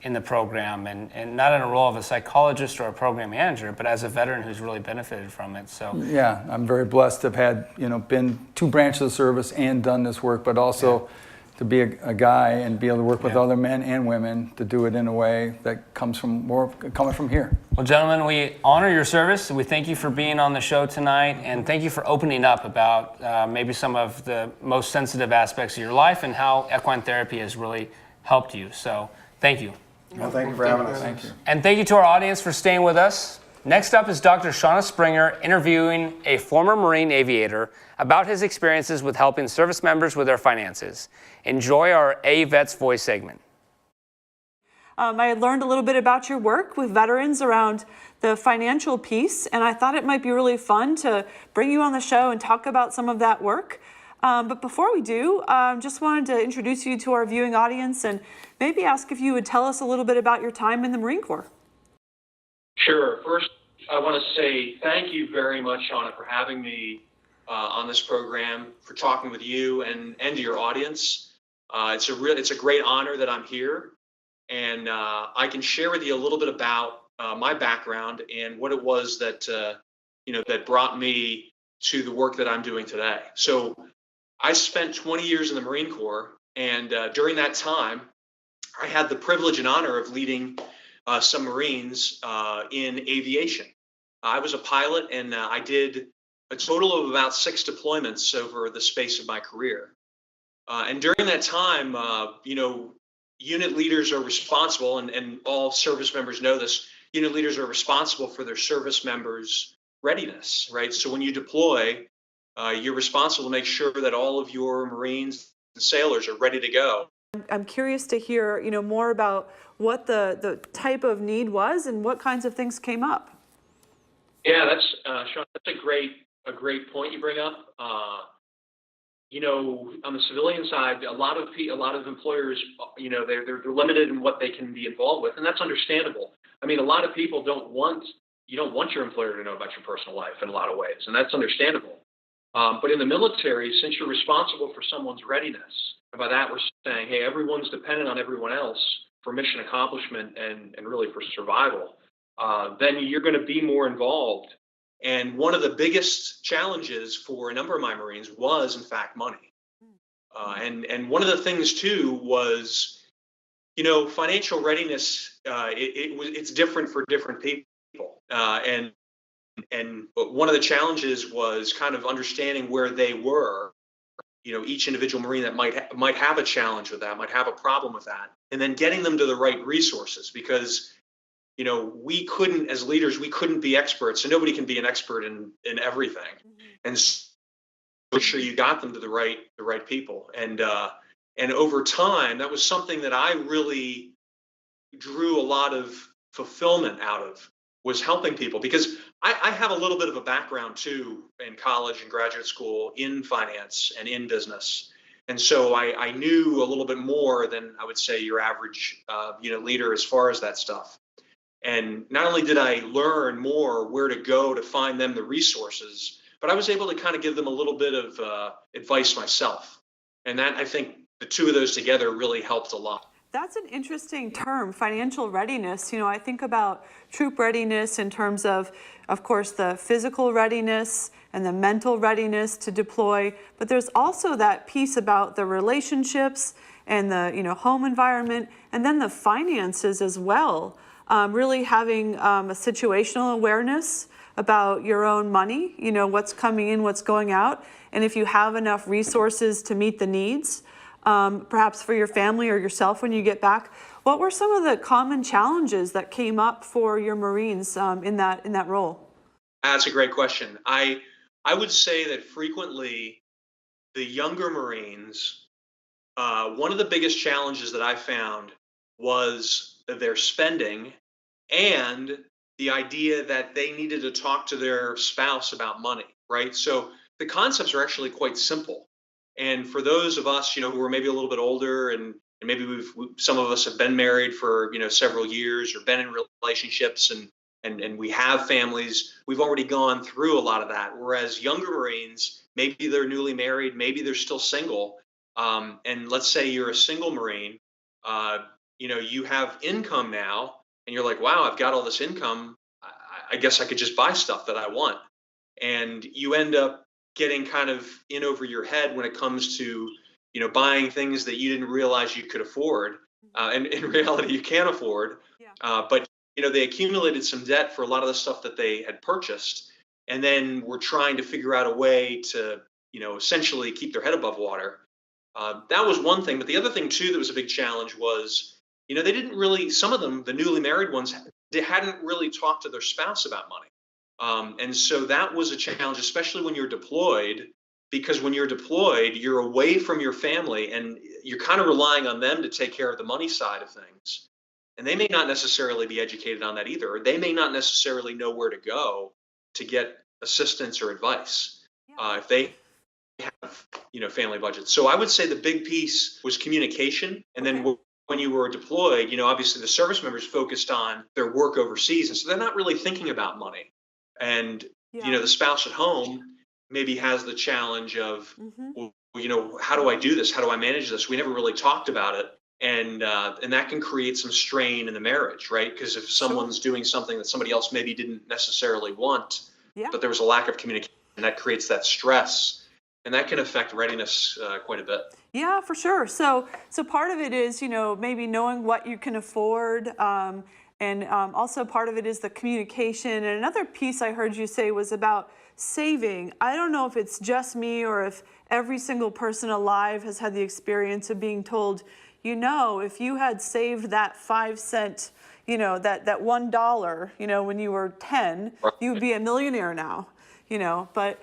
in the program, and not in a role of a psychologist or a program manager, but as a veteran who's really benefited from it. So yeah, I'm very blessed to have had, been 2 branches of service and done this work, but also to be a guy and be able to work with other men and women to do it in a way that comes from coming from here. Well, gentlemen, we honor your service. We thank you for being on the show tonight, and thank you for opening up about maybe some of the most sensitive aspects of your life and how equine therapy has really helped you. So thank you. Well, thank you for having us. Thank you. And thank you to our audience for staying with us. Next up is Dr. Shauna Springer interviewing a former Marine aviator about his experiences with helping service members with their finances. Enjoy our A-Vet's Voice segment. I had learned a little bit about your work with veterans around the financial piece, and I thought it might be really fun to bring you on the show and talk about some of that work. But before we do, just wanted to introduce you to our viewing audience and maybe ask if you would tell us a little bit about your time in the Marine Corps. Sure. First, I want to say thank you very much, Shauna, for having me on this program, for talking with you and to your audience. It's a great honor that I'm here, and I can share with you a little bit about my background and what it was that that brought me to the work that I'm doing today. So I spent 20 years in the Marine Corps, and during that time, I had the privilege and honor of leading some Marines in aviation. I was a pilot, and I did a total of about 6 deployments over the space of my career. And during that time, unit leaders are responsible, and all service members know this, unit leaders are responsible for their service members' readiness, right? So when you deploy, you're responsible to make sure that all of your Marines and sailors are ready to go. I'm curious to hear, more about what the type of need was and what kinds of things came up. Yeah, Sean, that's a great point you bring up. On the civilian side, a lot of employers, they're limited in what they can be involved with, and that's understandable. I mean, a lot of people don't want your employer to know about your personal life in a lot of ways, and that's understandable. But in the military, since you're responsible for someone's readiness, and by that we're saying, hey, everyone's dependent on everyone else for mission accomplishment and really for survival, then you're going to be more involved. And one of the biggest challenges for a number of my Marines was, in fact, money. And one of the things, too, was, financial readiness, it's different for different people. But one of the challenges was kind of understanding where they were, each individual Marine that might have a challenge with that, might have a problem with that, and then getting them to the right resources, because we couldn't, as leaders, we couldn't be experts, and nobody can be an expert in everything. And so make sure you got them to the right people. And over time, that was something that I really drew a lot of fulfillment out of, was helping people, because I have a little bit of a background too in college and graduate school in finance and in business. And so I knew a little bit more than I would say your average unit leader as far as that stuff. And not only did I learn more where to go to find them the resources, but I was able to kind of give them a little bit of advice myself. And that, I think, the two of those together really helped a lot. That's an interesting term, financial readiness. I think about troop readiness in terms of course, the physical readiness and the mental readiness to deploy. But there's also that piece about the relationships and the home environment, and then the finances as well. Really having a situational awareness about your own money, what's coming in, what's going out, and if you have enough resources to meet the needs, perhaps for your family or yourself when you get back. What were some of the common challenges that came up for your Marines in that role? That's a great question. I would say that frequently the younger Marines, one of the biggest challenges that I found was their spending and the idea that they needed to talk to their spouse about money, right? So the concepts are actually quite simple. And for those of us, who are maybe a little bit older, and maybe some of us have been married for, several years, or been in relationships, and we have families, we've already gone through a lot of that. Whereas younger Marines, maybe they're newly married, maybe they're still single. And let's say you're a single Marine, you have income now, and you're like, wow, I've got all this income. I guess I could just buy stuff that I want. And you end up getting kind of in over your head when it comes to, buying things that you didn't realize you could afford. And in reality, you can't afford. But, they accumulated some debt for a lot of the stuff that they had purchased. And then were trying to figure out a way to, essentially keep their head above water. That was one thing. But the other thing, too, that was a big challenge was, they didn't really, some of them, the newly married ones, they hadn't really talked to their spouse about money. And so that was a challenge, especially when you're deployed, because when you're deployed, you're away from your family and you're kind of relying on them to take care of the money side of things. And they may not necessarily be educated on that either, or they may not necessarily know where to go to get assistance or advice if they have, family budgets. So I would say the big piece was communication. And then when you were deployed, obviously the service members focused on their work overseas. And so they're not really thinking about money. And, the spouse at home maybe has the challenge of, well, how do I do this? How do I manage this? We never really talked about it. And that can create some strain in the marriage, right? Because if someone's doing something that somebody else maybe didn't necessarily want, but there was a lack of communication, that creates that stress. And that can affect readiness quite a bit. Yeah, for sure. So part of it is, maybe knowing what you can afford. And also part of it is the communication. And another piece I heard you say was about saving. I don't know if it's just me or if every single person alive has had the experience of being told, if you had saved that 5 cent, that $1, when you were 10, you would be a millionaire now, but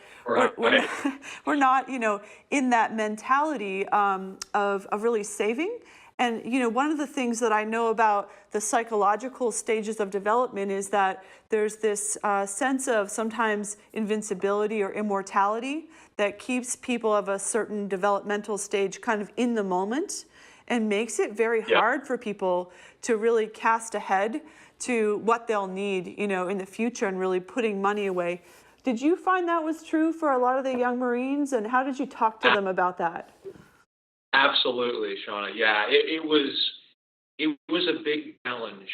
we're not, in that mentality of really saving. And, one of the things that I know about the psychological stages of development is that there's this sense of sometimes invincibility or immortality that keeps people of a certain developmental stage kind of in the moment and makes it very hard for people to really cast ahead to what they'll need, in the future and really putting money away. Did you find that was true for a lot of the young Marines, and how did you talk to them about that? Absolutely, Shauna. Yeah, it was a big challenge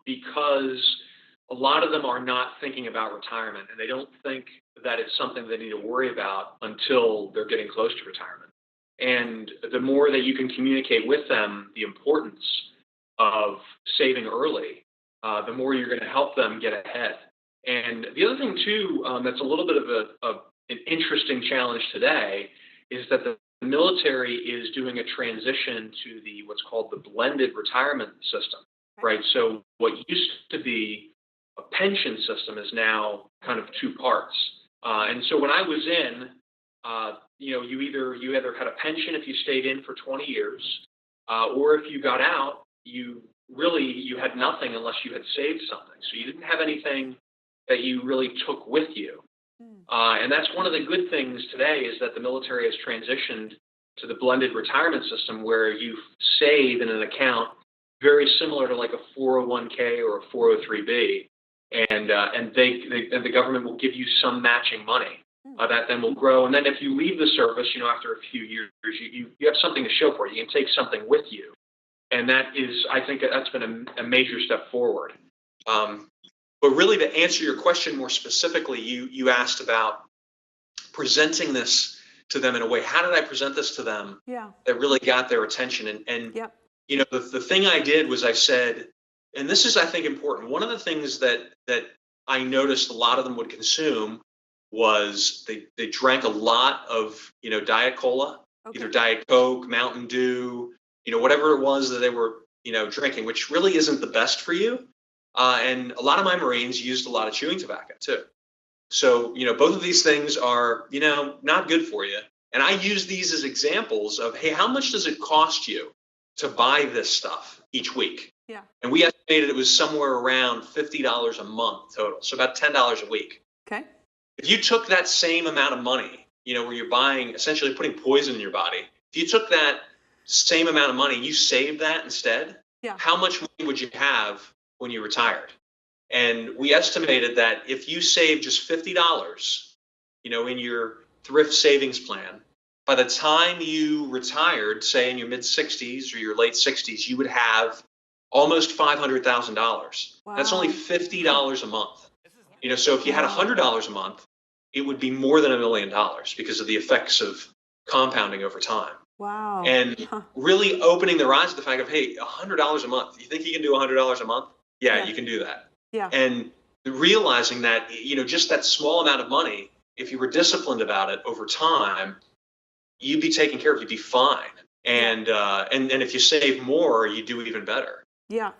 because a lot of them are not thinking about retirement, and they don't think that it's something they need to worry about until they're getting close to retirement. And the more that you can communicate with them the importance of saving early, the more you're going to help them get ahead. And the other thing, too, that's a little bit of an interesting challenge today is that the military is doing a transition to what's called the blended retirement system, right? So what used to be a pension system is now kind of two parts. And so when I was in, you either had a pension if you stayed in for 20 years, or if you got out, you had nothing unless you had saved something. So you didn't have anything that you really took with you. And that's one of the good things today is that the military has transitioned to the blended retirement system where you save in an account very similar to like a 401k or a 403b, and the government will give you some matching money that then will grow. And then if you leave the service, after a few years, you have something to show for it. You can take something with you, and I think that's been a major step forward. But really, to answer your question more specifically, you asked about presenting this to them in a way. How did I present this to them that really got their attention? And the thing I did was I said, and this is, I think, important. One of the things that I noticed a lot of them would consume was they drank a lot of, Diet Cola, either Diet Coke, Mountain Dew, whatever it was that they were, drinking, which really isn't the best for you. And a lot of my Marines used a lot of chewing tobacco too. So, both of these things are, not good for you. And I use these as examples of, hey, how much does it cost you to buy this stuff each week? Yeah. And we estimated it was somewhere around $50 a month total. So about $10 a week. Okay. If you took that same amount of money, where you're buying, essentially putting poison in your body, if you took that same amount of money and you saved that instead, how much money would you have when you retired? And we estimated that if you save just $50, in your thrift savings plan, by the time you retired, say in your mid 60s or your late 60s, you would have almost $500,000. Wow. That's only $50 a month. So if you had $100 a month, it would be more than $1 million because of the effects of compounding over time. Wow. And really opening their eyes to the fact of, hey, $100 a month. You think you can do $100 a month? Yeah, you can do that. Yeah. And realizing that, just that small amount of money, if you were disciplined about it over time, you'd be taken care of. You'd be fine. And if you save more, you do even better. Yeah.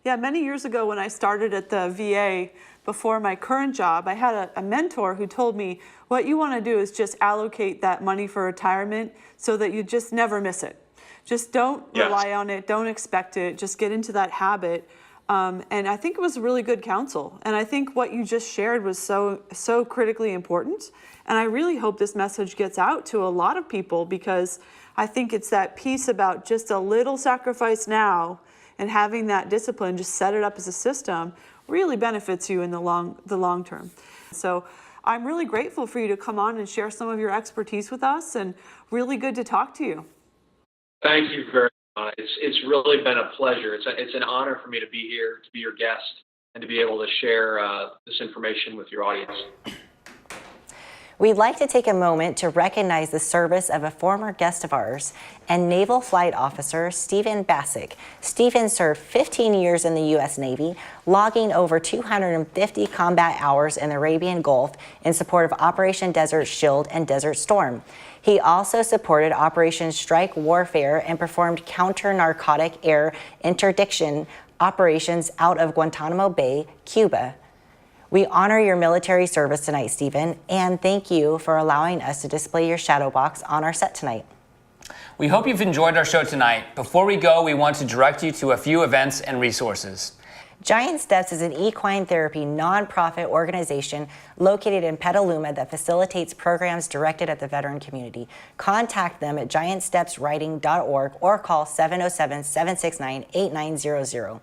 Yeah. Many years ago when I started at the VA, before my current job, I had a mentor who told me, what you want to do is just allocate that money for retirement so that you just never miss it. Just don't rely on it. Don't expect it. Just get into that habit. And I think it was really good counsel. And I think what you just shared was so critically important. And I really hope this message gets out to a lot of people, because I think it's that piece about just a little sacrifice now and having that discipline, just set it up as a system, really benefits you in the long term. So I'm really grateful for you to come on and share some of your expertise with us, and really good to talk to you. Thank you very much. It's really been a pleasure. It's an honor for me to be here, to be your guest, and to be able to share this information with your audience. We'd like to take a moment to recognize the service of a former guest of ours and Naval Flight Officer Stephen Bassick. Stephen served 15 years in the U.S. Navy, logging over 250 combat hours in the Arabian Gulf in support of Operation Desert Shield and Desert Storm. He also supported Operation Strike Warfare and performed counter-narcotic air interdiction operations out of Guantanamo Bay, Cuba. We honor your military service tonight, Stephen, and thank you for allowing us to display your shadow box on our set tonight. We hope you've enjoyed our show tonight. Before we go, we want to direct you to a few events and resources. Giant Steps is an equine therapy nonprofit organization located in Petaluma that facilitates programs directed at the veteran community. Contact them at giantstepswriting.org or call 707-769-8900.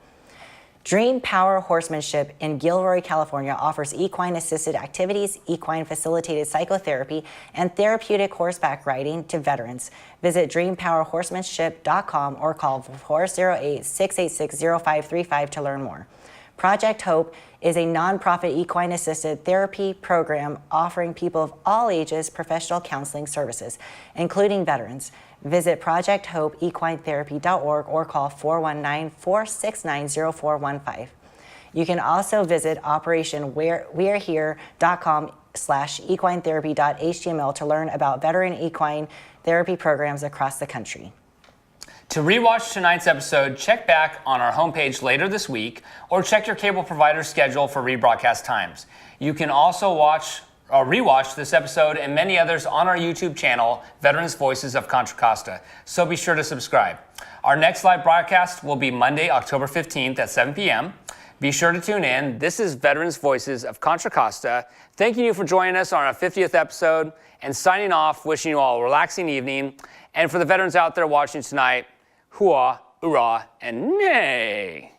Dream Power Horsemanship in Gilroy, California offers equine-assisted activities, equine-facilitated psychotherapy, and therapeutic horseback riding to veterans. Visit dreampowerhorsemanship.com or call 408-686-0535 to learn more. Project Hope is a nonprofit equine-assisted therapy program offering people of all ages professional counseling services, including veterans. Visit projecthopeequinetherapy.org or call 419-469-0415. You can also visit operationwearehere.com/equinetherapy.html to learn about veteran equine therapy programs across the country. To rewatch tonight's episode, check back on our homepage later this week or check your cable provider's schedule for rebroadcast times. You can also rewatch this episode and many others on our YouTube channel, Veterans Voices of Contra Costa, so be sure to subscribe. Our next live broadcast will be Monday, October 15th at 7 p.m. Be sure to tune in. This is Veterans Voices of Contra Costa. Thanking you for joining us on our 50th episode, and signing off, wishing you all a relaxing evening. And for the veterans out there watching tonight, hooah, hoorah, and nay.